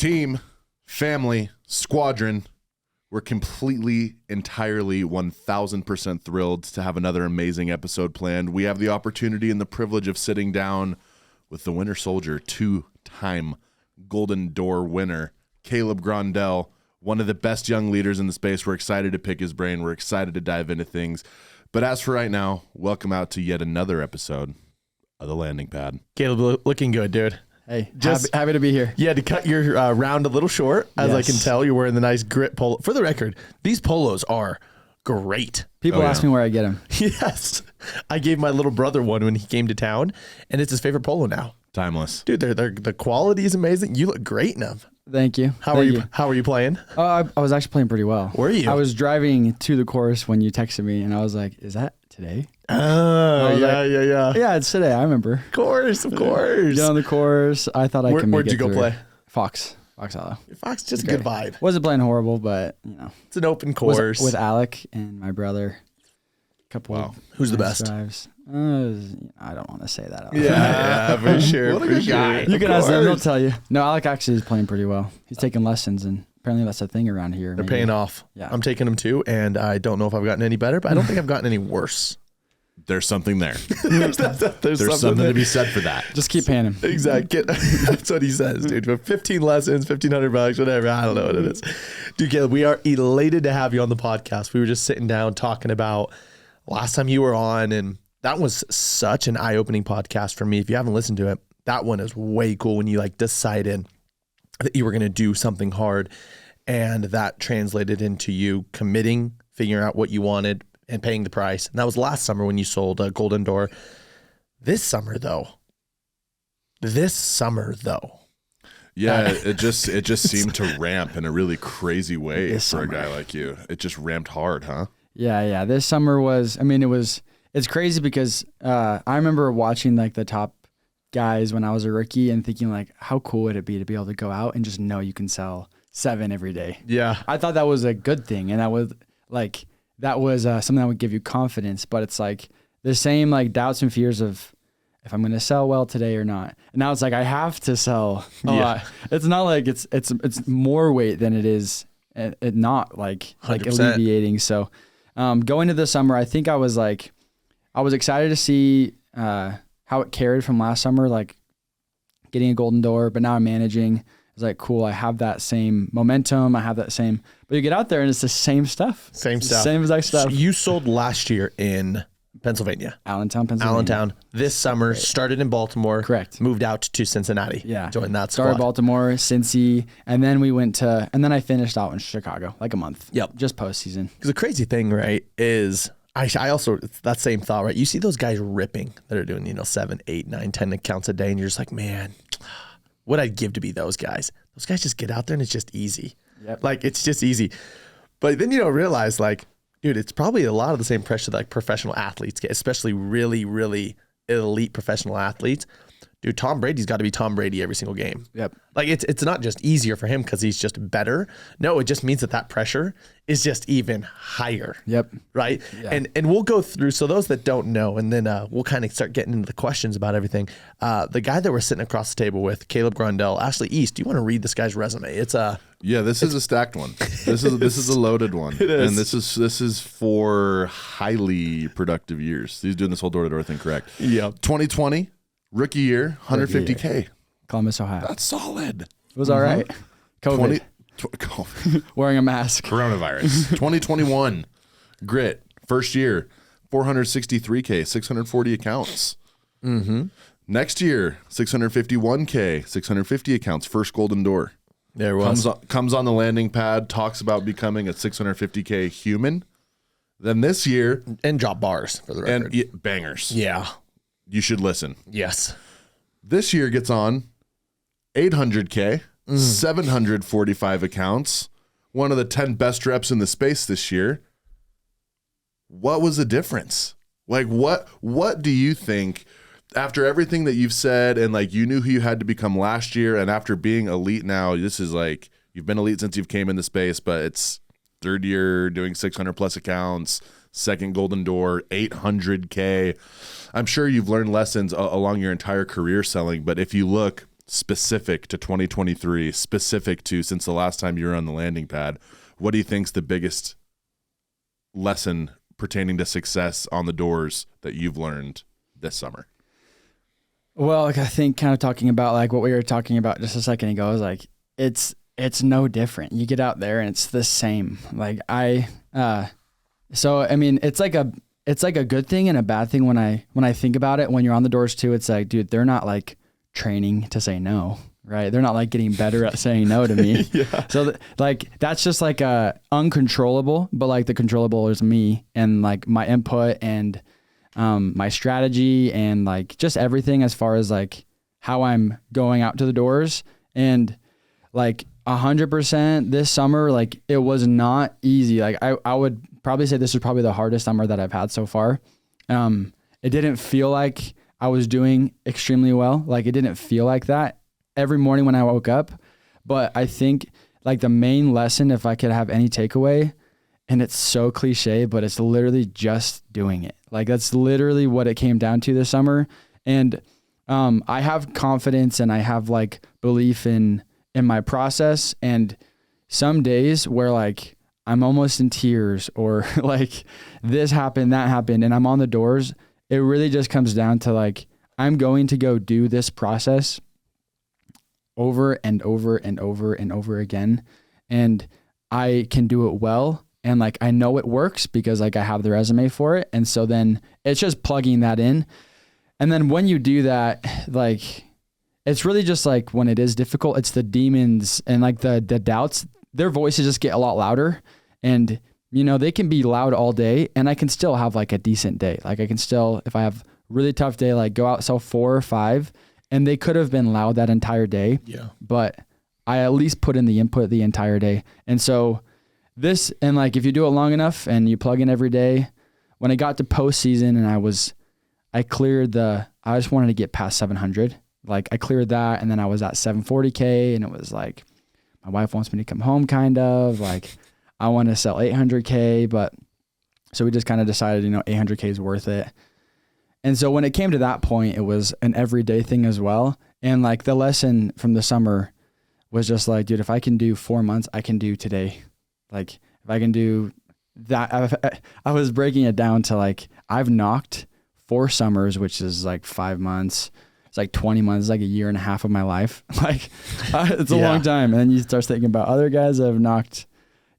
Team, family, squadron, we're completely, entirely, 1,000% thrilled to have another amazing episode planned. We have the opportunity and the privilege of sitting down with the Winter Soldier, two-time Golden Door winner, Caleb Grondel, one of the best young leaders in the space. We're excited to pick his brain. We're excited to dive into things. But as for right now, welcome out to yet another episode of The Landing Pad. Caleb, looking good, dude. Hey, happy to be here. You had to cut your round a little short, as I can tell. You're wearing the nice grit polo. For the record, these polos are great. People ask me where I get them. Yes. I gave my little brother one when he came to town, and it's his favorite polo now. Timeless. Dude, the quality is amazing. You look great in them. Thank you. How are you playing? I was actually playing pretty well. Were you? I was driving to the course when you texted me, and I was like, is that today? Oh, yeah. Yeah, it's today. I remember. Of course. Get on the course. I thought I could make it. Where'd you go play? Fox Hollow. Fox, just a good vibe. Wasn't playing horrible, but, It's an open course. With Alec and my brother. Who's the best? Drives. I don't want to say that out loud. Yeah, for sure. What a good guy. You can ask them, they'll tell you. No, Alec actually is playing pretty well. He's taking lessons, and apparently that's a thing around here. They're paying off. Yeah. I'm taking them too, and I don't know if I've gotten any better, but I don't think I've gotten any worse. There's something there. There's something to be said for that. Just keep paying him. Exactly. That's what he says, dude. For 15 lessons, $1,500, whatever. I don't know what it is. Dude, Caleb, we are elated to have you on the podcast. We were just sitting down talking about last time you were on, and that was such an eye-opening podcast for me. If you haven't listened to it, that one is way cool when you decided that you were going to do something hard, and that translated into you committing, figuring out what you wanted, and paying the price. And that was last summer when you sold Golden Door. This summer, though. Yeah, it just seemed to ramp in a really crazy way for a guy like you. It just ramped hard, huh? Yeah. This summer it's crazy because I remember watching the top guys when I was a rookie and thinking how cool would it be to be able to go out and just know you can sell 7 every day. Yeah. I thought that was a good thing. And that was something that would give you confidence, but it's the same doubts and fears of if I'm going to sell well today or not. And now it's I have to sell a lot. It's not it's more weight than it is it not 100%. Alleviating. So going into the summer, I think I was excited to see how it carried from last summer, getting a Golden Door, but now I'm managing. It's cool. I have that same momentum. But you get out there and it's the same stuff. Same exact stuff. So you sold last year in Pennsylvania. Allentown, Pennsylvania. Allentown. This summer, started in Baltimore. Correct. Moved out to Cincinnati. Yeah. Joined that squad. Started Baltimore, Cincy, and then and then I finished out in Chicago, a month. Yep. Just postseason. Because the crazy thing, right, is I also, it's that same thought, right? You see those guys ripping that are doing, 7, 8, 9, 10 accounts a day, and you're just man, what I'd give to be those guys. Those guys just get out there and it's just easy. Yep. It's just easy. But then you don't realize, dude, it's probably a lot of the same pressure that professional athletes get, especially really, really elite professional athletes. Dude, Tom Brady's got to be Tom Brady every single game. Yep. It's not just easier for him because he's just better. No, it just means that pressure is just even higher. Yep. Right? Yeah. And we'll go through, so those that don't know, and then we'll kind of start getting into the questions about everything. The guy that we're sitting across the table with, Caleb Grondel, Ashley East, do you want to read this guy's resume? This is a stacked one. This is a loaded one. It is. And this is for highly productive years. He's doing this whole door-to-door thing correct. Yep. 2020, rookie year, $150K. Columbus, Ohio. That's solid. It was all right. COVID. Wearing a mask. Coronavirus. 2021, grit, first year, $463K, 640 accounts. Mm-hmm. Next year, $651K, 650 accounts, first Golden Door. There was. Comes on the landing pad, talks about becoming a $650K human. Then this year. And drop bars, for the record. And bangers. Yeah. You should listen. Yes. This year gets on $800K, 745 accounts, one of the 10 best reps in the space this year. What was the difference? What do you think, after everything that you've said and you knew who you had to become last year, and after being elite now, this is you've been elite since you've came in the space, but it's third year doing 600 plus accounts, second Golden Door, $800K. I'm sure you've learned lessons along your entire career selling, but if you look specific to 2023, specific to since the last time you were on the landing pad, what do you think's the biggest lesson pertaining to success on the doors that you've learned this summer? Well, like I think kind of talking about like what we were talking about just a second ago is like it's no different. You get out there and it's the same. Like so I mean it's like a good thing and a bad thing when I think about it. When you're on the doors too, it's like, dude, they're not like training to say no, right? They're not like getting better at saying no to me. Yeah. So like that's just like uncontrollable, but like the controllable is me and like my input and my strategy and like just everything as far as like how I'm going out to the doors. And like 100% this summer, like it was not easy. Like I would probably say this was probably the hardest summer that I've had so far. It didn't feel like I was doing extremely well. Like it didn't feel like that every morning when I woke up. But I think like the main lesson, if I could have any takeaway, and it's so cliche, but it's literally just doing it. Like that's literally what it came down to this summer. And I have confidence and I have like belief in my process. And some days where like I'm almost in tears or like this happened, that happened, and I'm on the doors, it really just comes down to like, I'm going to go do this process over and over and over and over again. And I can do it well. And like, I know it works because like I have the resume for it. And so then it's just plugging that in. And then when you do that, like, it's really just like when it is difficult, it's the demons and like the doubts, their voices just get a lot louder. And you know, they can be loud all day and I can still have like a decent day. Like I can still, if I have really tough day, like go out, sell 4 or 5, and they could have been loud that entire day. Yeah. But I at least put in the input the entire day. And so this, and like, if you do it long enough and you plug in every day, when I got to postseason and I cleared I just wanted to get past 700. Like I cleared that. And then I was at 740K and it was like, my wife wants me to come home kind of like, I want to sell 800K, but so we just kind of decided, 800K is worth it. And so when it came to that point, it was an everyday thing as well. And like the lesson from the summer was just like, dude, if I can do 4 months, I can do today. Like if I can do that, I was breaking it down to like, I've knocked 4 summers, which is like 5 months. It's like 20 months, like a year and a half of my life. Like it's a long time. And then you start thinking about other guys that have knocked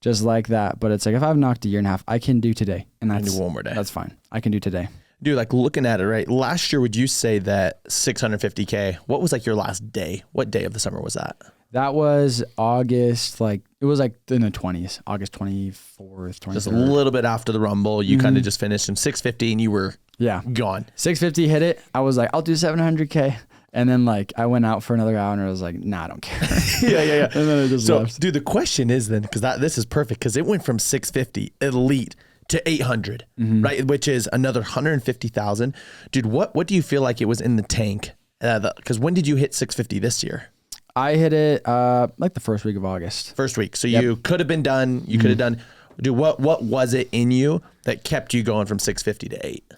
just like that. But it's like, if I've knocked a year and a half, I can do today. And that's do one more day. That's fine. I can do today. Dude, like looking at it, right? Last year, would you say that 650K, what was like your last day? What day of the summer was that? That was August, like it was like in the 20s, August 24th, 23rd. Just a little bit after the Rumble, you kind of just finished in 650 and you were gone. 650 hit it. I was like, I'll do 700K. And then like I went out for another hour and I was like, nah, I don't care. Yeah. And then I just left. Dude, the question is then, because this is perfect, because it went from 650 elite to 800, right? Which is another 150,000. Dude, what do you feel like it was in the tank? Because when did you hit 650 this year? I hit it like the first week of August. First week. So you could have been done. You could have done. Dude, what was it in you that kept you going from 650 to 8?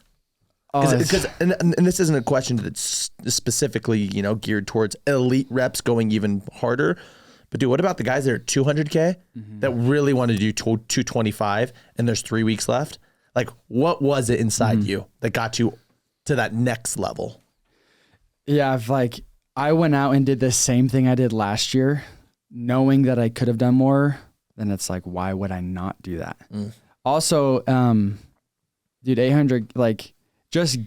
Because and this isn't a question that's specifically geared towards elite reps going even harder. But dude, what about the guys that are 200K that really want to do 225 and there's 3 weeks left? Like, what was it inside you that got you to that next level? Yeah, I went out and did the same thing I did last year, knowing that I could have done more. Then it's like, why would I not do that? Also, dude, 800, like just,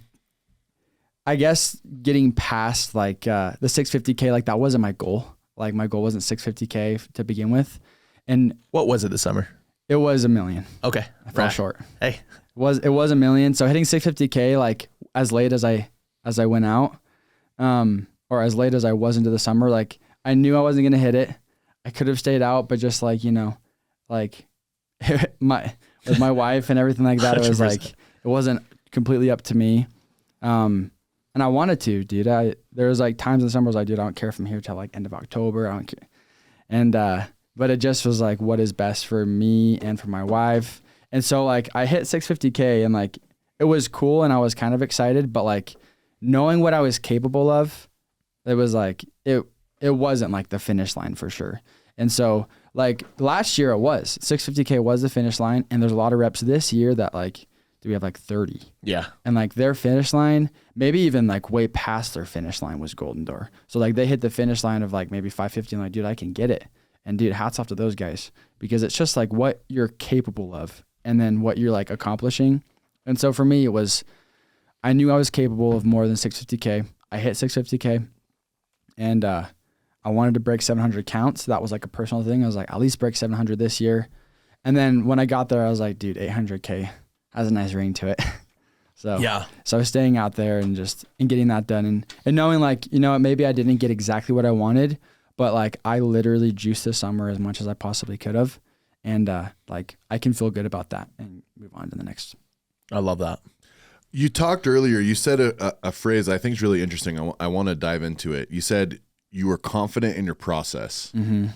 I guess getting past like the 650K, like that wasn't my goal. Like my goal wasn't 650K to begin with. And what was it this summer? It was $1 million. Okay. I fell short. Hey. It was $1 million. So hitting 650K, like as late as I went out, or as late as I was into the summer, like I knew I wasn't going to hit it. I could have stayed out, but just like, like with my wife and everything like that, it was 100%. Like, it wasn't completely up to me. And I wanted to, dude. There was like times in the summer I was like, dude, I don't care if I'm here till like end of October. I don't care. And, but it just was like, what is best for me and for my wife. And so like I hit 650K and like, it was cool and I was kind of excited, but like knowing what I was capable of, it was like, it wasn't like the finish line for sure. And so like last year it was 650K was the finish line. And there's a lot of reps this year that like, do we have like 30? Yeah. And like their finish line, maybe even like way past their finish line was Golden Door. So like they hit the finish line of like maybe 550 and like, dude, I can get it. And dude, hats off to those guys because it's just like what you're capable of and then what you're like accomplishing. And so for me, it was, I knew I was capable of more than 650K. I hit 650K and I wanted to break 700 counts. That was like a personal thing. I was like, at least break 700 this year. And then when I got there, I was like, dude, 800K has a nice ring to it. So I was staying out there and getting that done and knowing like, you know, maybe I didn't get exactly what I wanted, but like I literally juiced this summer as much as I possibly could have. And like I can feel good about that and move on to the next. I love that. You talked earlier, you said a phrase I think is really interesting. I want to dive into it. You said you were confident in your process. Mm-hmm.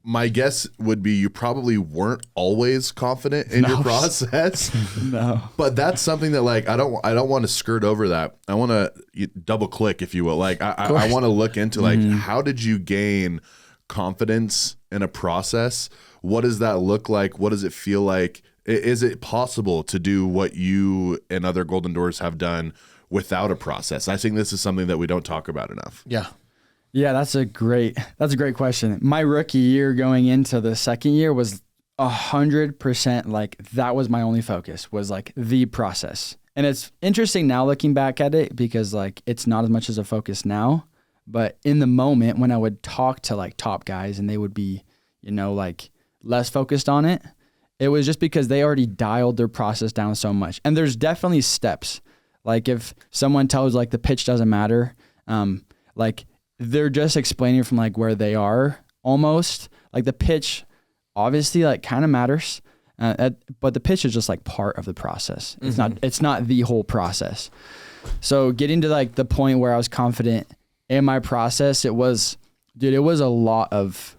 My guess would be you probably weren't always confident in your process. No. But that's something that like I don't want to skirt over that. I want to double click, if you will. Like I want to look into like how did you gain confidence in a process? What does that look like? What does it feel like? Is it possible to do what you and other Golden Doors have done without a process? I think this is something that we don't talk about enough. Yeah. Yeah, that's a great question. My rookie year going into the second year was 100% like that was my only focus was like the process. And it's interesting now looking back at it because like it's not as much as a focus now, but in the moment when I would talk to like top guys and they would be, you know, like less focused on it, it was just because they already dialed their process down so much. And there's definitely steps. Like if someone tells like the pitch doesn't matter, like they're just explaining from like where they are almost. Like the pitch obviously like kind of matters, but the pitch is just like part of the process. It's not the whole process. So getting to like the point where I was confident in my process, it was a lot of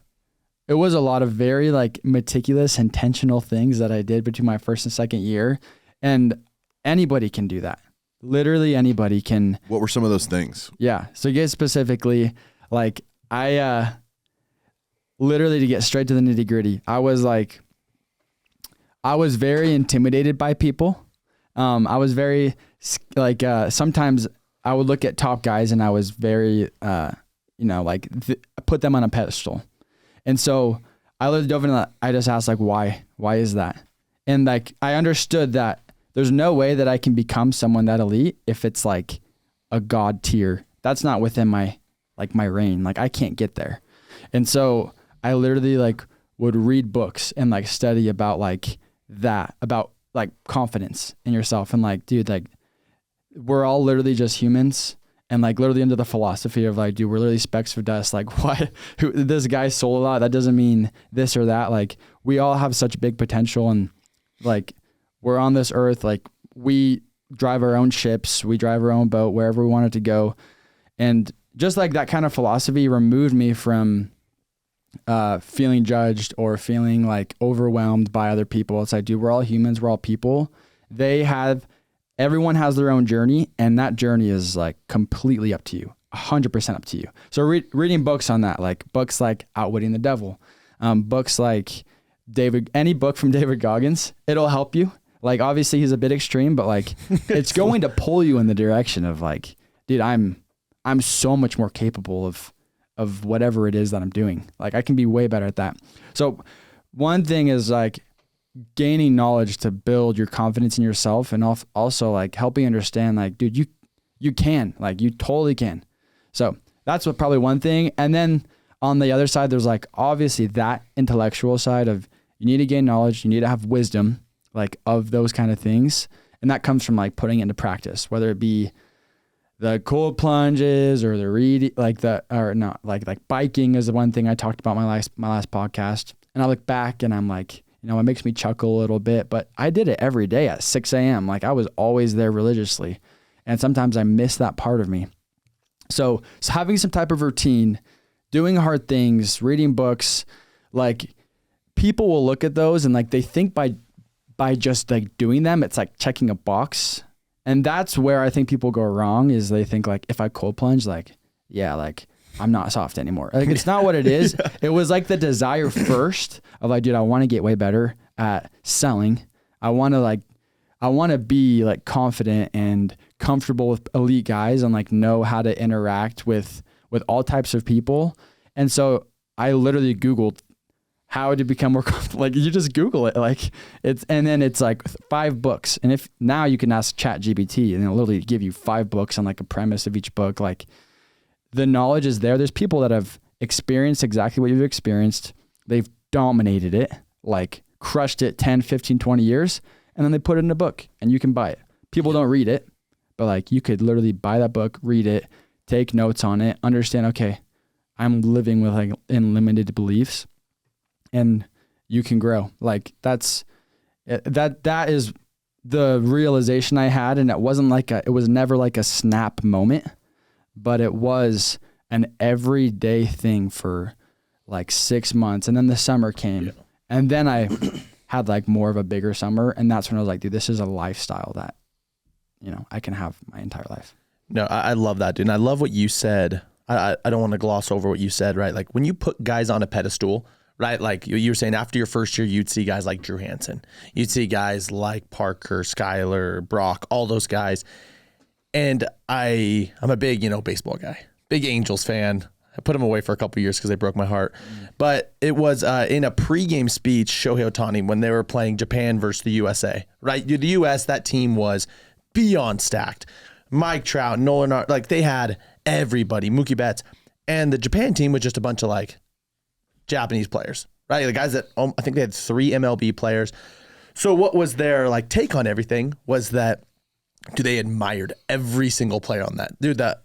very like meticulous, intentional things that I did between my first and second year. And anybody can do that. Literally anybody can. What were some of those things? Yeah. So get specifically, like I literally to get straight to the nitty gritty, I was very intimidated by people. I was very like sometimes I would look at top guys and I was very put them on a pedestal. And so I literally dove into that. I just asked like, why is that? And like, I understood that there's no way that I can become someone that elite if it's like a God tier. That's not within my reign. Like I can't get there. And so I literally like would read books and like study about like that, about like confidence in yourself. And like, dude, like we're all literally just humans. And like literally under the philosophy of like, dude, we're literally specks of dust. Like what, this guy sold a lot. That doesn't mean this or that. Like we all have such big potential and like we're on this earth. Like we drive our own ships. We drive our own boat wherever we want it to go. And just like that kind of philosophy removed me from feeling judged or feeling like overwhelmed by other people. It's like, dude, we're all humans. We're all people. Everyone has their own journey, and that journey is like completely up to you, 100% up to you. So reading books on that, like books like Outwitting the Devil, books like any book from David Goggins, it'll help you. Like obviously he's a bit extreme, but like it's going to pull you in the direction of like, dude, I'm so much more capable of whatever it is that I'm doing. Like I can be way better at that. So one thing is like gaining knowledge to build your confidence in yourself and also like helping understand like, dude, you can, like you totally can. So that's what probably one thing. And then on the other side, there's like obviously that intellectual side of you need to gain knowledge, you need to have wisdom like of those kind of things. And that comes from like putting it into practice, whether it be the cold plunges or the reading, like biking is the one thing I talked about my last podcast. And I look back and I'm like, you know, it makes me chuckle a little bit, but I did it every day at 6 a.m. Like I was always there religiously. And sometimes I miss that part of me. So having some type of routine, doing hard things, reading books, like people will look at those and like they think by just like doing them, it's like checking a box. And that's where I think people go wrong is they think like if I cold plunge, like, yeah, like I'm not soft anymore. Like, it's not what it is. It was like the desire first of like, dude, I want to get way better at selling. I want to be like confident and comfortable with elite guys and like know how to interact with all types of people. And so I literally Googled how to become more comfortable. Like, you just Google it, like and then it's like 5 books. And if now you can ask ChatGPT and it'll literally give you 5 books on like a premise of each book. Like, the knowledge is there. There's people that have experienced exactly what you've experienced. They've dominated it, like crushed it 10, 15, 20 years. And then they put it in a book and you can buy it. People don't read it, but like, you could literally buy that book, read it, take notes on it, understand, okay, I'm living with like unlimited beliefs, and you can grow. Like, that is the realization I had. And it wasn't like it was never like a snap moment, but it was an everyday thing for like 6 months. And then the summer came and then I had like more of a bigger summer. And that's when I was like, dude, this is a lifestyle that, I can have my entire life. No, I love that, dude. And I love what you said. I don't want to gloss over what you said, right? Like, when you put guys on a pedestal, right? Like you were saying, after your first year, you'd see guys like Drew Hansen. You'd see guys like Parker, Skyler, Brock, all those guys. And I'm a big, baseball guy, big Angels fan. I put them away for a couple of years because they broke my heart. But it was in a pregame speech, Shohei Ohtani, when they were playing Japan versus the USA, right? The US, that team was beyond stacked. Mike Trout, Nolan, like, they had everybody, Mookie Betts. And the Japan team was just a bunch of like Japanese players, right? The guys that, I think they had 3 MLB players. So what was their like take on everything was that, they admired every single player on that. Dude, the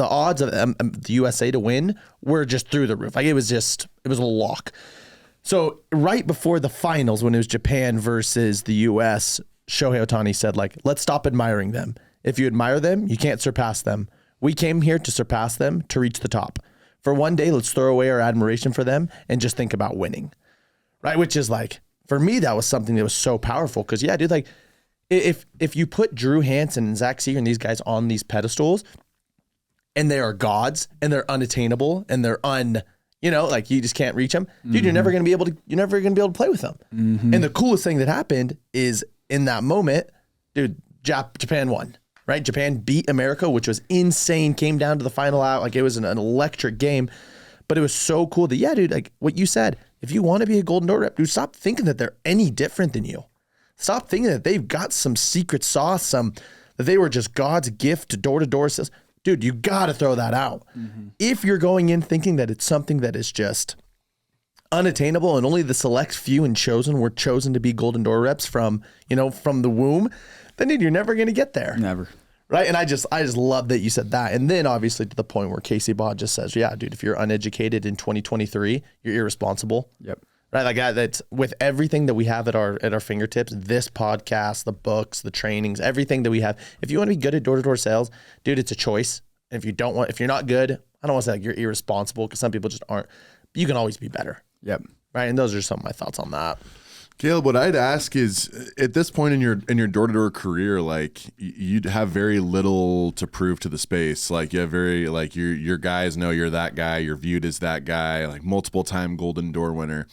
odds of the USA to win were just through the roof. Like, it was a lock. So right before the finals, when it was Japan versus the US, Shohei Ohtani said, like, let's stop admiring them. If you admire them, you can't surpass them. We came here to surpass them, to reach the top. For one day, let's throw away our admiration for them and just think about winning, right? Which is like, for me, that was something that was so powerful. Because yeah, dude, like, if you put Drew Hansen and Zach Seeger and these guys on these pedestals, and they are gods and they're unattainable and they're like, you just can't reach them, dude, you're never gonna be able to play with them. And the coolest thing that happened is, in that moment, dude, Japan won. Right? Japan beat America, which was insane, came down to the final out. Like, it was an electric game, but it was so cool that, yeah, dude, like what you said, if you want to be a Golden Door rep, dude, stop thinking that they're any different than you. Stop thinking that they've got some secret sauce, that they were just God's gift to door-to-door sales. Dude, you got to throw that out. If you're going in thinking that it's something that is just unattainable and only the select few and chosen were chosen to be Golden Door reps from the womb, then, dude, you're never going to get there. Never. Right. And I just love that you said that. And then obviously to the point where Casey Baugh just says, yeah, dude, if you're uneducated in 2023, you're irresponsible. Yep. Right. Like, that's with everything that we have at our fingertips, this podcast, the books, the trainings, everything that we have. If you want to be good at door-to-door sales, dude, it's a choice. And if you're not good, I don't want to say like you're irresponsible, because some people just aren't, but you can always be better. Yep. Right. And those are some of my thoughts on that. Caleb, what I'd ask is, at this point in your door-to-door career, like, you'd have very little to prove to the space. Like, you have your guys know you're that guy, you're viewed as that guy, like multiple time Golden Door winner.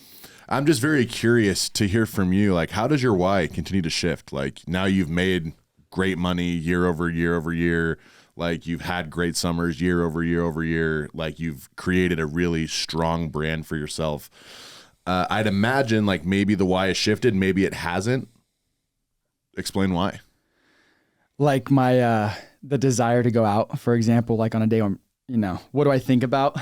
I'm just very curious to hear from you. Like, how does your why continue to shift? Like, now you've made great money year over year over year. Like, you've had great summers year over year over year. Like, you've created a really strong brand for yourself. I'd imagine like maybe the why has shifted, maybe it hasn't. Explain why. Like my the desire to go out, for example, like on a day when, what do I think about?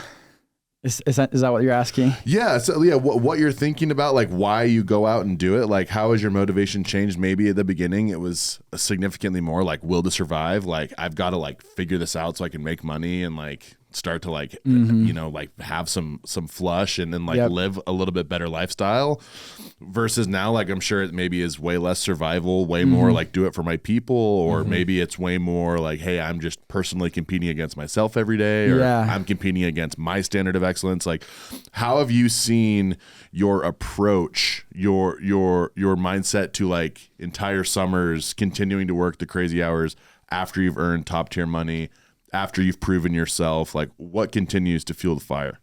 Is that what you're asking? Yeah. So yeah, what you're thinking about, like why you go out and do it. Like, how has your motivation changed? Maybe at the beginning it was significantly more like will to survive. Like, I've got to like figure this out so I can make money and like start to like, like have some flush and then like live a little bit better lifestyle, versus now, like, I'm sure it maybe is way less survival, way more like do it for my people, or maybe it's way more like, hey, I'm just personally competing against myself every day, or I'm competing against my standard of excellence. Like, how have you seen your approach, your mindset to like entire summers continuing to work the crazy hours after you've earned top tier money after you've proven yourself? Like, what continues to fuel the fire?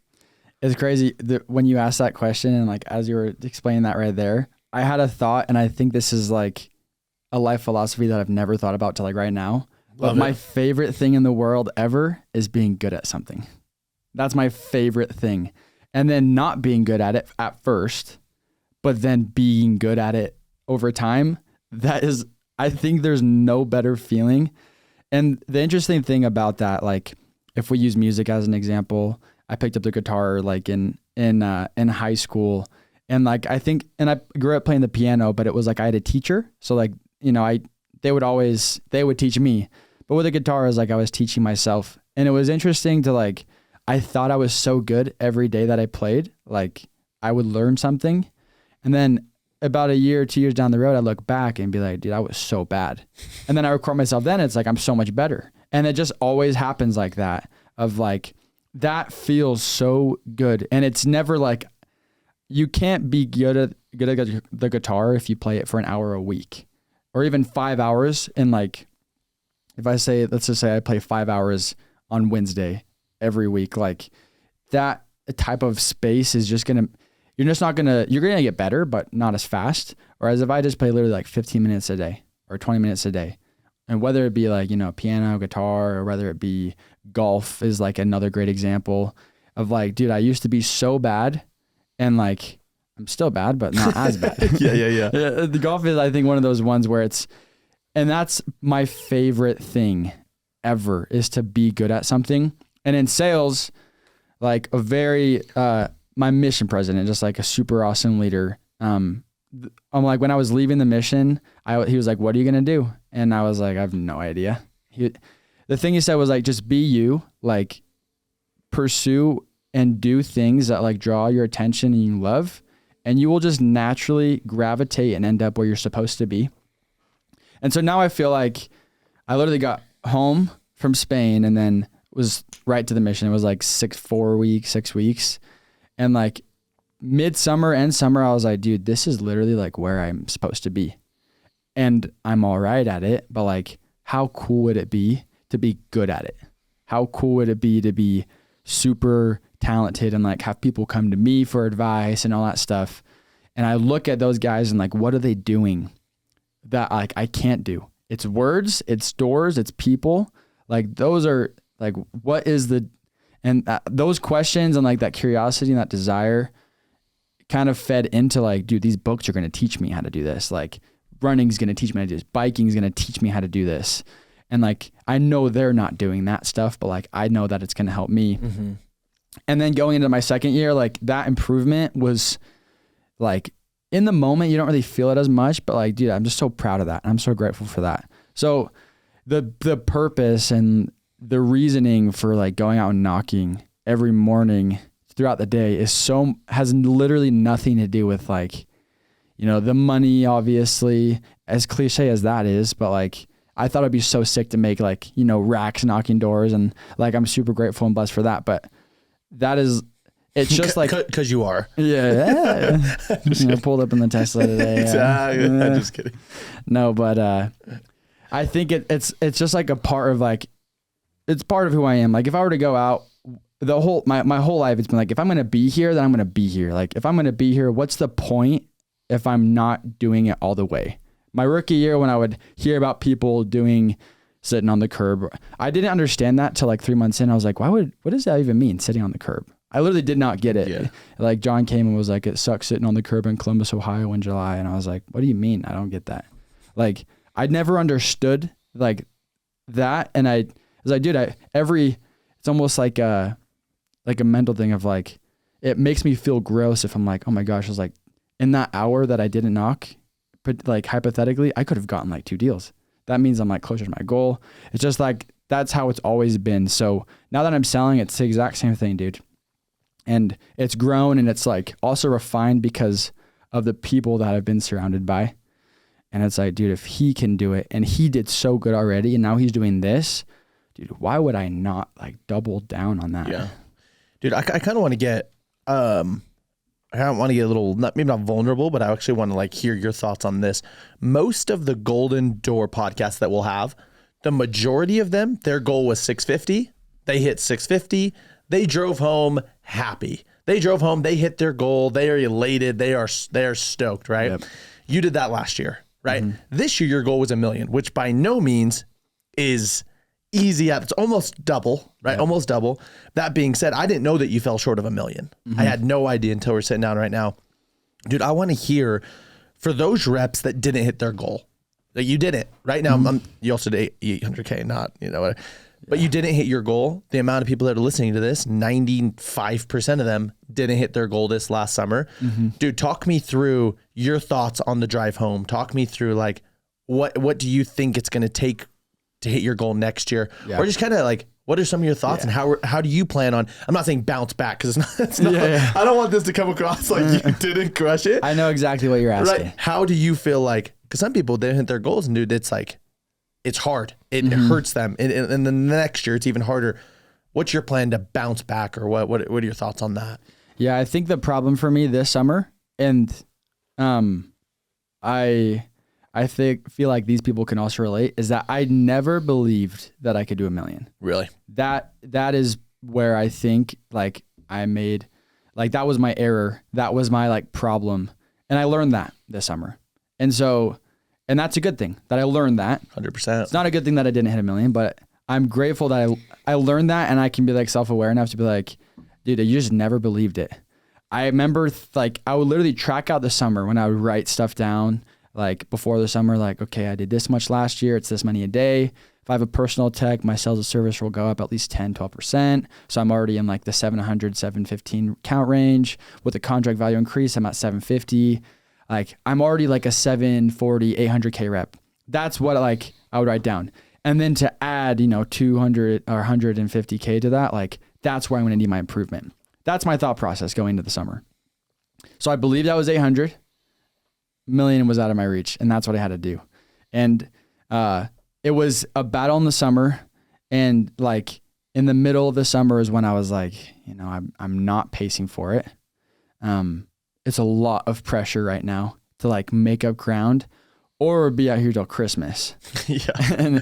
It's crazy when you asked that question, and like as you were explaining that right there, I had a thought, and I think this is like a life philosophy that I've never thought about till like right now. But my favorite thing in the world ever is being good at something. That's my favorite thing. And then not being good at it at first, but then being good at it over time. That is, I think there's no better feeling. And the interesting thing about that, like if we use music as an example, I picked up the guitar like in high school, and like I think, and I grew up playing the piano, but it was like I had a teacher, so like they would teach me, but with the guitar, it was like I was teaching myself, and it was interesting to like I thought I was so good every day that I played, like I would learn something, and then about a year, 2 years down the road, I look back and be like, dude, I was so bad, and then I record myself. Then it's like I'm so much better, and it just always happens like that. Of like. That feels so good. And it's never like, you can't be good at the guitar if you play it for an hour a week or even 5 hours. And like, if I say, let's just say I play 5 hours on Wednesday every week, like that type of space is just you're going to get better, but not as fast. Whereas if I just play literally like 15 minutes a day or 20 minutes a day, and whether it be like, piano, guitar, or whether it be golf is like another great example of like, dude, I used to be so bad, and like, I'm still bad, but not as bad. Yeah. The golf is, I think, one of those ones where and that's my favorite thing ever, is to be good at something. And in sales, like my mission president, just like a super awesome leader. I'm like, when I was leaving the mission, he was like, what are you going to do? And I was like, I have no idea. The thing he said was like, just be you, like pursue and do things that like draw your attention and you love, and you will just naturally gravitate and end up where you're supposed to be. And so now I feel like I literally got home from Spain and then was right to the mission. It was like 6 weeks. And like midsummer and summer, I was like, dude, this is literally like where I'm supposed to be. And I'm all right at it, but like, how cool would it be to be good at it? How cool would it be to be super talented and like have people come to me for advice and all that stuff? And I look at those guys and like, what are they doing that like I can't do? It's words, it's doors, it's people. Like those are like, what is those questions and like that curiosity and that desire kind of fed into like, dude, these books are going to teach me how to do this. Like running's going to teach me how to do this. Biking's going to teach me how to do this. And like, I know they're not doing that stuff, but like, I know that it's going to help me. Mm-hmm. And then going into my second year, like that improvement was like in the moment, you don't really feel it as much, but like, dude, I'm just so proud of that. I'm so grateful for that. So the purpose and the reasoning for like going out and knocking every morning throughout the day has literally nothing to do with like, the money, obviously, as cliche as that is, but like, I thought it'd be so sick to make like, racks knocking doors, and like, I'm super grateful and blessed for that. But it's just like, cause you are. Yeah. Pulled up in the Tesla today. Exactly. I'm just kidding. No, but, I think it's just like a part of like, it's part of who I am. Like if I were to go out my whole life, it's been like, if I'm going to be here, then I'm going to be here. Like if I'm going to be here, what's the point if I'm not doing it all the way? My rookie year, when I would hear about people sitting on the curb, I didn't understand that till like 3 months in. I was like, what does that even mean, sitting on the curb? I literally did not get it. Yeah. Like John came and was like, it sucks sitting on the curb in Columbus, Ohio in July. And I was like, what do you mean? I don't get that. Like I'd never understood like that. And I was like, dude, it's almost like a mental thing of like, it makes me feel gross if I'm like, oh my gosh, I was like, in that hour that I didn't knock, but like hypothetically, I could have gotten like 2 deals. That means I'm like closer to my goal. It's just like, that's how it's always been. So now that I'm selling, it's the exact same thing, dude. And it's grown, and it's like also refined because of the people that I've been surrounded by. And it's like, dude, if he can do it and he did so good already and now he's doing this, dude, why would I not like double down on that? Yeah. Dude, I kind of want to get, I don't want to get a little, maybe not vulnerable, but I actually want to like hear your thoughts on this. Most of the Golden Door podcasts that we'll have the majority of them, their goal was 650. They hit 650. They drove home happy. They drove home. They hit their goal. They are elated. They are stoked, right? Yep. You did that last year, right? This year, your goal was $1 million, which by no means is easy. It's almost double, right? Almost double. That being said, I didn't know that you fell short of $1 million. I had no idea until we're sitting down right now. Dude, I want to hear for those reps that didn't hit their goal. That you didn't. Right now, you also did 800K, not, but you didn't hit your goal. The amount of people that are listening to this, 95% of them didn't hit their goal this last summer. Dude, talk me through your thoughts on the drive home. Talk me through like, what do you think it's going to take to hit your goal next year? Yeah. Or just kind of like, what are some of your thoughts and how do you plan on, I'm not saying bounce back because it's not I don't want this to come across like you didn't crush it. I know exactly what you're asking. Right? How do you feel like, because some people didn't hit their goals and dude, it's like, it's hard. It hurts them. And then the next year it's even harder. What's your plan to bounce back or what are your thoughts on that? Yeah, I think the problem for me this summer, and I feel like these people can also relate, is that I never believed that I could do $1 million. Really? That is where I think like I made, like that was my error. That was my like problem. And I learned that this summer. And that's a good thing that I learned that. 100%. It's not a good thing that I didn't hit $1 million, but I'm grateful that I learned that, and I can be like self-aware enough to be like, dude, you just never believed it. I remember like I would literally track out the summer when I would write stuff down like before the summer, like, okay, I did this much last year. It's this many a day. If I have a personal tech, my sales of service will go up at least 10, 12%. So I'm already in like the 700, 715 count range. With the contract value increase, I'm at 750. Like I'm already like a 740, 800K rep. That's what like I would write down. And then to add, 200 or 150K to that, like that's where I'm going to need my improvement. That's my thought process going into the summer. So I believed I was 800. $1 million was out of my reach, and that's what I had to do. And it was a battle in the summer, and like in the middle of the summer is when I was like, I'm not pacing for it. It's a lot of pressure right now to like make up ground or be out here till Christmas. Yeah.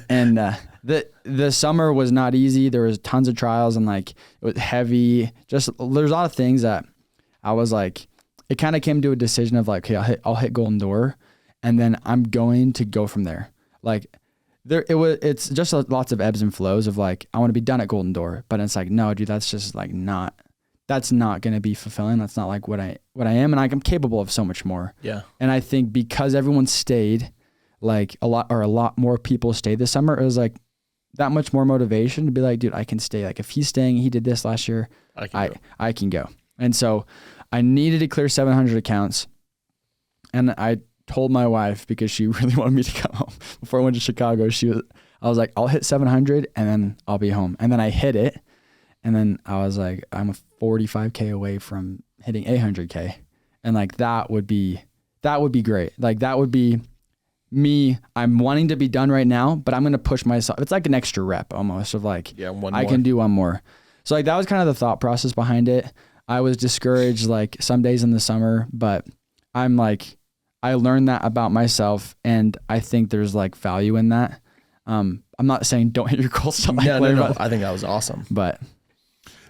and the summer was not easy. There was tons of trials and like it was heavy. Just there's a lot of things that I was like, it kind of came to a decision of like, okay, I'll hit Golden Door, and then I'm going to go from there. Like it's just lots of ebbs and flows of like, I want to be done at Golden Door, but it's like, no, dude, that's just like that's not going to be fulfilling. That's not like what I am. And I'm capable of so much more. Yeah. And I think because everyone stayed, like a lot more people stayed this summer, it was like that much more motivation to be like, dude, I can stay. Like if he's staying, he did this last year, I can go. And so I needed to clear 700 accounts. And I told my wife, because she really wanted me to come home before I went to Chicago, I was like, I'll hit 700 and then I'll be home. And then I hit it. And then I was like, I'm a 45K away from hitting 800K. And like, that would be great. Like that would be me. I'm wanting to be done right now, but I'm going to push myself. It's like an extra rep almost of like, I can do one more. So like, that was kind of the thought process behind it. I was discouraged like some days in the summer, but I'm like, I learned that about myself, and I think there's like value in that. I'm not saying don't hit your goals. No. I think that was awesome. But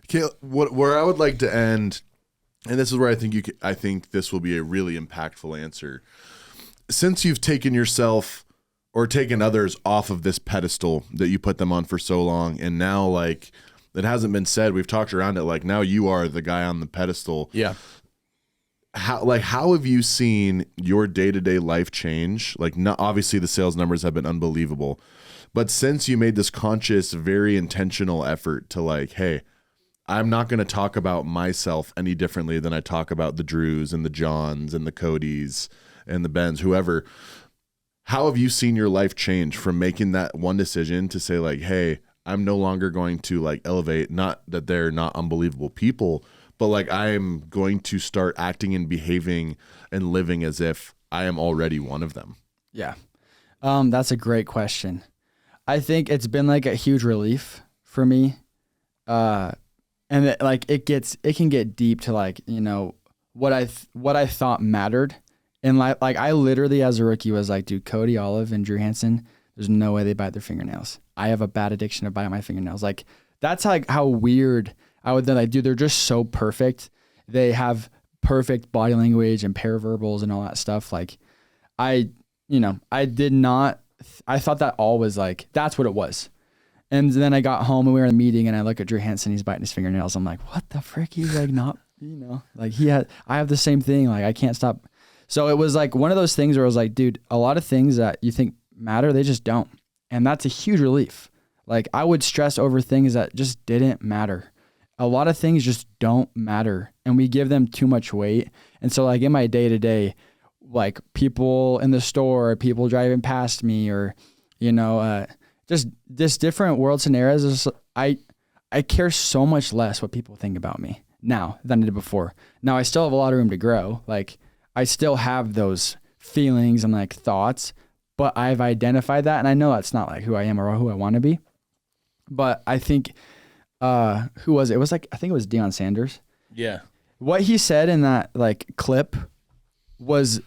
okay, where I would like to end, and this is where I think this will be a really impactful answer. Since you've taken yourself or taken others off of this pedestal that you put them on for so long, and now like it hasn't been said, we've talked around it, like now you are the guy on the pedestal. Yeah. How have you seen your day-to-day life change? Like, not obviously the sales numbers have been unbelievable, but since you made this conscious, very intentional effort to like, hey, I'm not going to talk about myself any differently than I talk about the Drews and the Johns and the Codys and the Bens, whoever. How have you seen your life change from making that one decision to say like, hey, I'm no longer going to like elevate, not that they're not unbelievable people, but like I'm going to start acting and behaving and living as if I am already one of them? Yeah. That's a great question. I think it's been like a huge relief for me. And it can get deep to like, what I thought mattered. And like I literally as a rookie was like, dude, Cody Olive and Drew Hansen, There's no way they bite their fingernails. I have a bad addiction to biting my fingernails. Like, that's like how weird I would then like, dude, they're just so perfect. They have perfect body language and paraverbals and all that stuff. Like, I thought that all was like, that's what it was. And then I got home and we were in a meeting and I look at Drew Hansen, he's biting his fingernails. I'm like, what the frick? He's like, not, like I have the same thing. Like, I can't stop. So it was like one of those things where I was like, dude, a lot of things that you think matter, they just don't. And that's a huge relief. Like, I would stress over things that just didn't matter. A lot of things just don't matter and we give them too much weight. And so like in my day to day, like people in the store, people driving past me, or, just different world scenarios. I care so much less what people think about me now than I did before. Now I still have a lot of room to grow. Like, I still have those feelings and like thoughts, but I've identified that. And I know that's not like who I am or who I want to be. But I think, who was it? It was like, I think it was Deion Sanders. Yeah. What he said in that like clip was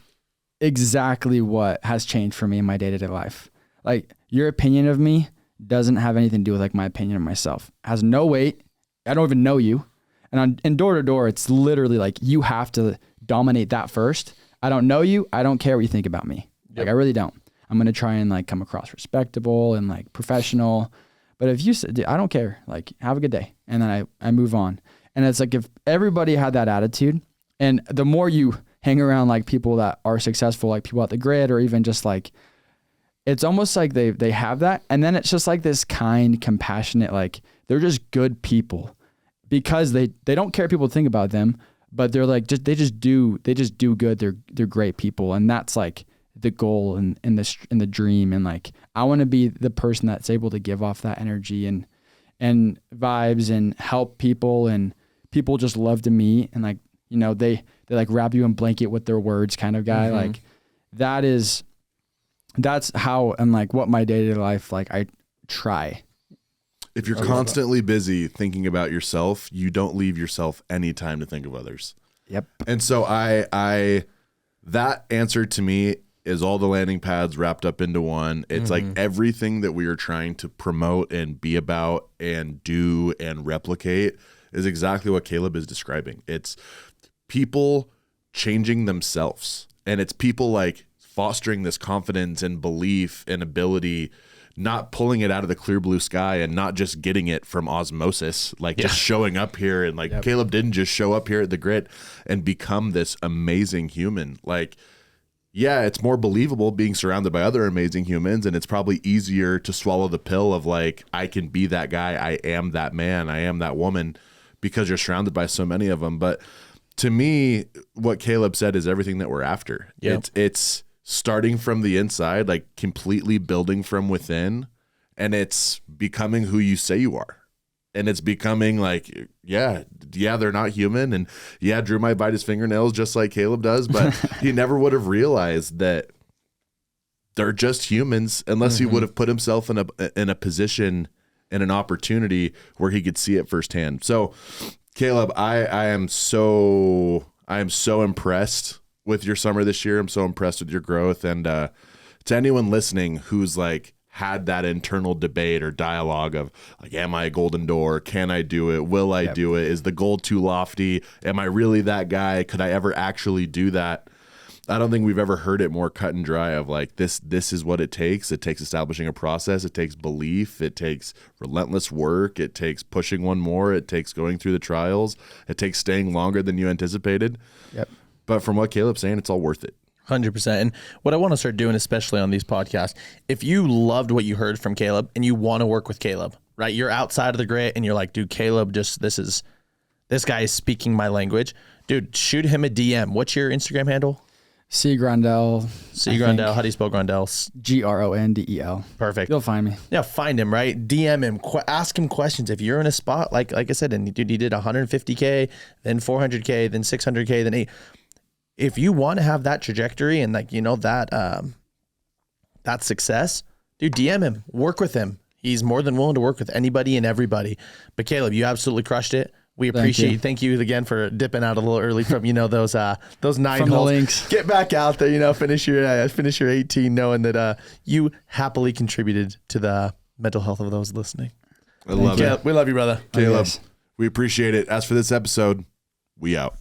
exactly what has changed for me in my day-to-day life. Like, your opinion of me doesn't have anything to do with like my opinion of myself. It has no weight. I don't even know you. And in door to door, it's literally like, you have to dominate that first. I don't know you. I don't care what you think about me. Yep. Like, I really don't. I'm going to try and like come across respectable and like professional. But if you said, I don't care, like, have a good day. And then I move on. And it's like, if everybody had that attitude, and the more you hang around like people that are successful, like people at the grid, or even just like, it's almost like they have that. And then it's just like this kind, compassionate, like, they're just good people because they don't care what people think about them, but they're like, they just do good. They're great people. And that's like the goal and the dream. And like, I want to be the person that's able to give off that energy and vibes and help people, and people just love to meet. And like, they like wrap you in blanket with their words kind of guy. Mm-hmm. Like, that's how, and like what my day-to-day life, like, I try. If you're constantly busy thinking about yourself, you don't leave yourself any time to think of others. Yep. And so I that answer to me is all the landing pads wrapped up into one. It's like everything that we are trying to promote and be about and do and replicate is exactly what Caleb is describing. It's people changing themselves, and it's people like fostering this confidence and belief and ability, not pulling it out of the clear blue sky and not just getting it from osmosis, like just showing up here. And like, Caleb didn't just show up here at the Grit and become this amazing human. Like, yeah, it's more believable being surrounded by other amazing humans, and it's probably easier to swallow the pill of like, I can be that guy, I am that man, I am that woman, because you're surrounded by so many of them. But to me, what Caleb said is everything that we're after. Yep. It's starting from the inside, like completely building from within, and it's becoming who you say you are. And it's becoming like, yeah, they're not human. And yeah, Drew might bite his fingernails just like Caleb does, but he never would have realized that they're just humans unless he would have put himself in a position and an opportunity where he could see it firsthand. So Caleb, I am so impressed with your summer this year. I'm so impressed with your growth. And to anyone listening who's like had that internal debate or dialogue of like, am I a golden door? Can I do it? Will I do it? Is the goal too lofty? Am I really that guy? Could I ever actually do that? I don't think we've ever heard it more cut and dry of like, this is what it takes. It takes establishing a process. It takes belief. It takes relentless work. It takes pushing one more. It takes going through the trials. It takes staying longer than you anticipated. Yep. But from what Caleb's saying, it's all worth it. 100%. And what I want to start doing, especially on these podcasts, if you loved what you heard from Caleb and you want to work with Caleb, right? You're outside of the Grit and you're like, dude, Caleb, this guy is speaking my language. Dude, shoot him a DM. What's your Instagram handle? C Grondel. C Grondel. How do you spell Grondel? Grondel. Perfect. You'll find me. Yeah, find him, right? DM him. Ask him questions. If you're in a spot, like I said, and dude, he did 150K, then 400K, then 600K, then 8. If you want to have that trajectory and like, that success, dude, DM him, work with him. He's more than willing to work with anybody and everybody. But Caleb, you absolutely crushed it. We appreciate. Thank you again for dipping out a little early from those 9 From the holes. links. Get back out there, finish your 18, knowing that you happily contributed to the mental health of those listening. I love it. We love you, brother. Caleb, we appreciate it. As for this episode, we out.